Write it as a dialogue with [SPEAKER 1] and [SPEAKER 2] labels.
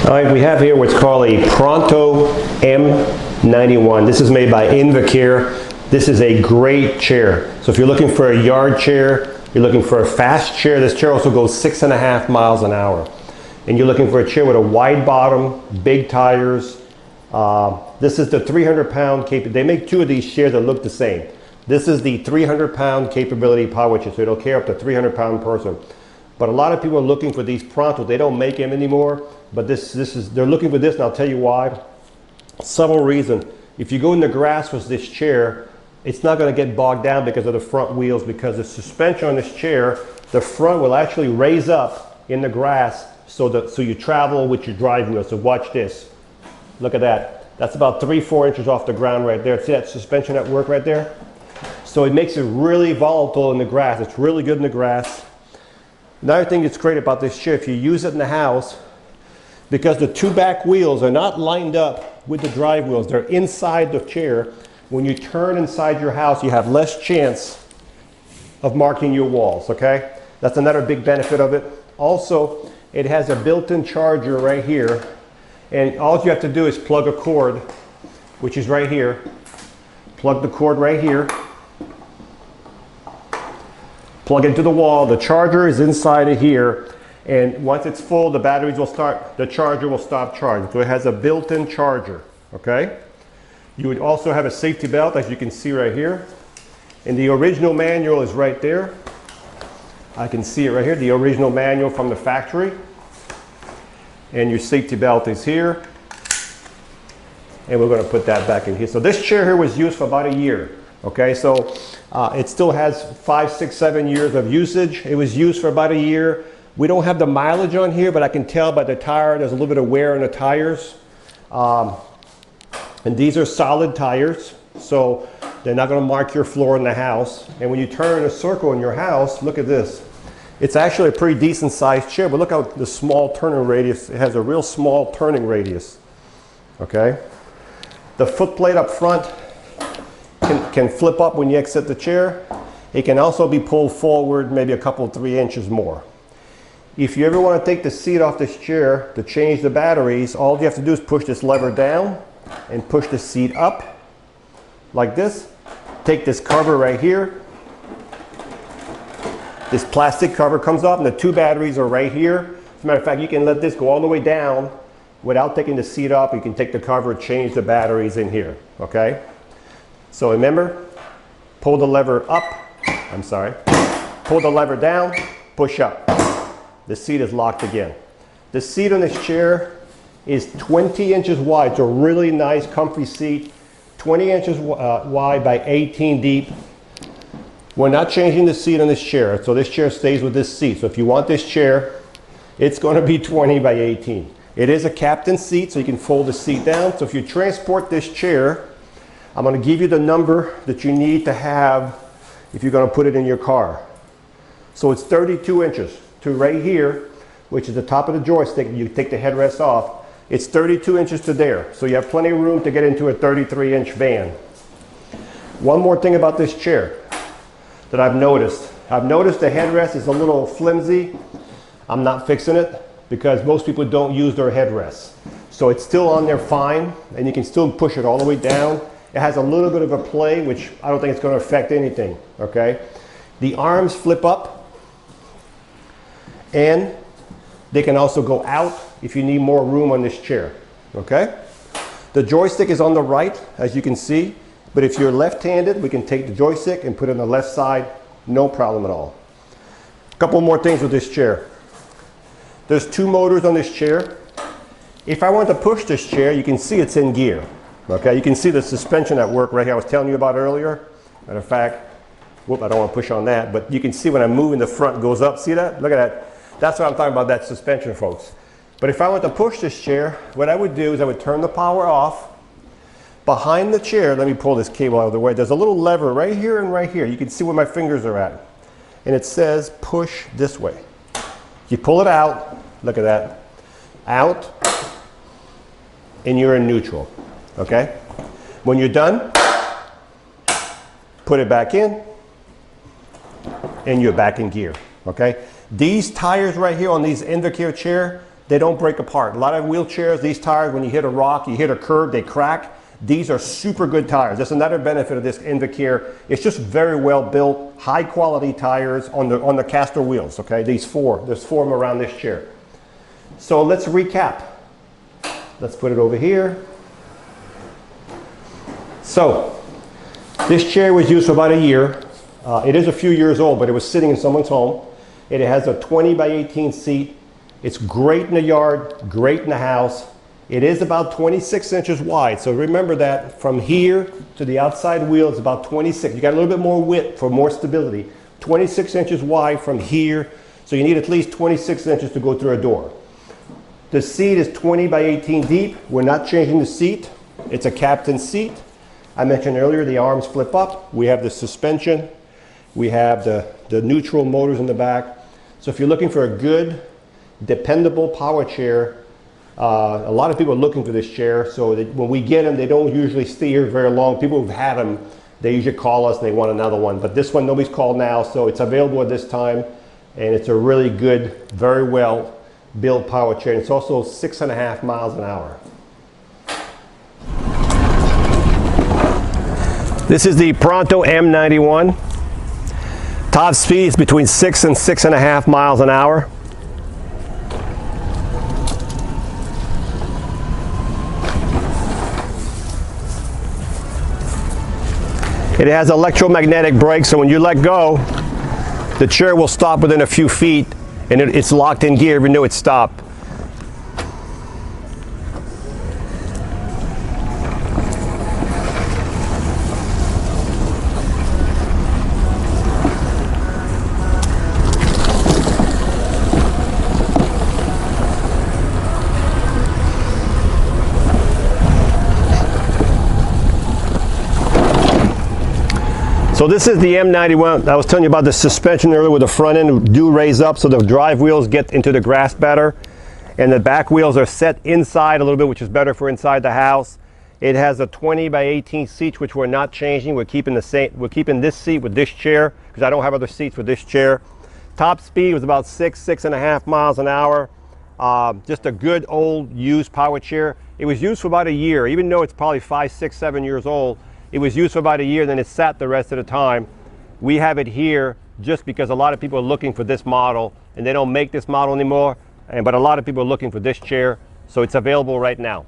[SPEAKER 1] All right, we have here what's called a Pronto M91. This is made by Invacare. This is a great chair. So if you're looking for a yard chair, you're looking for a fast chair, this chair also goes 6.5 miles an hour. And you're looking for a chair with a wide bottom, big tires. This is the 300-pound capability. They make two of these chairs that look the same. This is the 300-pound capability power chair, so it'll carry up to 300-pound person. But a lot of people are looking for these Pronto. They don't make them anymore, but they're looking for this, and I'll tell you why. Several reasons. If you go in the grass with this chair, it's not going to get bogged down because of the front wheels, because the suspension on this chair, the front will actually raise up in the grass so you travel with your driving wheel. So watch this. Look at that. That's about 3-4 inches off the ground right there. See that suspension at work right there? So it makes it really volatile in the grass. It's really good in the grass. Another thing that's great about this chair, if you use it in the house, because the two back wheels are not lined up with the drive wheels, they're inside the chair. When you turn inside your house, you have less chance of marking your walls, okay? That's another big benefit of it. Also, it has a built-in charger right here, and all you have to do is plug a cord, which is right here. Plug the cord right here. Plug it into the wall. The charger is inside of here, and once it's full, the batteries will start, the charger will stop charging. So it has a built-in charger, okay? You would also have a safety belt, as you can see right here. And the original manual is right there. I can see it right here, the original manual from the factory. And your safety belt is here. And we're going to put that back in here. So this chair here was used for about a year. Okay, so it still has 5, 6, 7 years of usage. It was used for about a year. We don't have the mileage on here, but I can tell by the tire, there's a little bit of wear on the tires. And these are solid tires, so they're not going to mark your floor in the house. And when you turn a circle in your house, look at this. It's actually a pretty decent sized chair, but look how the small turning radius, it has a real small turning radius. Okay, the foot plate up front can flip up when you exit the chair. It can also be pulled forward maybe a couple, 3 inches more. If you ever want to take the seat off this chair to change the batteries, all you have to do is push this lever down and push the seat up like this. Take this cover right here. This plastic cover comes off and the two batteries are right here. As a matter of fact, you can let this go all the way down without taking the seat off. You can take the cover, change the batteries in here, okay? So remember, pull the lever up, pull the lever down, push up. The seat is locked again. The seat on this chair is 20 inches wide. It's a really nice, comfy seat. 20 inches wide by 18 deep. We're not changing the seat on this chair, so this chair stays with this seat. So if you want this chair, it's going to be 20 by 18. It is a captain seat, so you can fold the seat down. So if you transport this chair, I'm going to give you the number that you need to have if you're going to put it in your car. So it's 32 inches to right here, which is the top of the joystick. You take the headrest off. It's 32 inches to there. So you have plenty of room to get into a 33-inch van. One more thing about this chair that I've noticed. I've noticed the headrest is a little flimsy. I'm not fixing it because most people don't use their headrests. So it's still on there fine, and you can still push it all the way down. It has a little bit of a play, which I don't think it's going to affect anything, okay? The arms flip up, and they can also go out if you need more room on this chair, okay? The joystick is on the right, as you can see, but if you're left-handed, we can take the joystick and put it on the left side, no problem at all. A couple more things with this chair. There's 2 motors on this chair. If I want to push this chair, you can see it's in gear. Okay, you can see the suspension at work right here I was telling you about earlier. Matter of fact, whoop, I don't want to push on that, but you can see when I'm moving, the front goes up. See that? Look at that. That's what I'm talking about, that suspension, folks. But if I want to push this chair, what I would do is I would turn the power off. Behind the chair, let me pull this cable out of the way. There's a little lever right here and right here. You can see where my fingers are at. And it says push this way. You pull it out, look at that, out, and you're in neutral. Okay? When you're done, put it back in, and you're back in gear. Okay? These tires right here on these Invacare chair, they don't break apart. A lot of wheelchairs, these tires, when you hit a rock, you hit a curb, they crack. These are super good tires. That's another benefit of this Invacare. It's just very well built, high quality tires on the caster wheels, okay? There's four of them around this chair. So let's recap. Let's put it over here. So this chair was used for about a year. It is a few years old, but it was sitting in someone's home. It has a 20 by 18 seat. It's great in the yard, great in the house. It is about 26 inches wide. So remember that from here to the outside wheel is about 26. You got a little bit more width for more stability. 26 inches wide from here. So you need at least 26 inches to go through a door. The seat is 20 by 18 deep. We're not changing the seat. It's a captain seat. I mentioned earlier the arms flip up. We have the suspension. We have the neutral motors in the back. So if you're looking for a good, dependable power chair, a lot of people are looking for this chair. So that when we get them, they don't usually stay here very long. People who've had them, they usually call us and they want another one. But this one, nobody's called now, so it's available at this time. And it's a really good, very well built power chair. And it's also 6.5 miles an hour. This is the Pronto M91. Top speed is between 6 and 6.5 miles an hour. It has electromagnetic brakes, so when you let go, the chair will stop within a few feet, and it's locked in gear even though it's stopped. So this is the M91. I was telling you about the suspension earlier with the front end do raise up so the drive wheels get into the grass better. And the back wheels are set inside a little bit, which is better for inside the house. It has a 20 by 18 seats, which we're not changing. We're keeping the same. We're keeping this seat with this chair because I don't have other seats with this chair. Top speed was about 6.5 miles an hour. Just a good old used power chair. It was used for about a year, even though it's probably 5, 6, 7 years old. It was used for about a year, then it sat the rest of the time. We have it here just because a lot of people are looking for this model, and they don't make this model anymore. But a lot of people are looking for this chair, so it's available right now.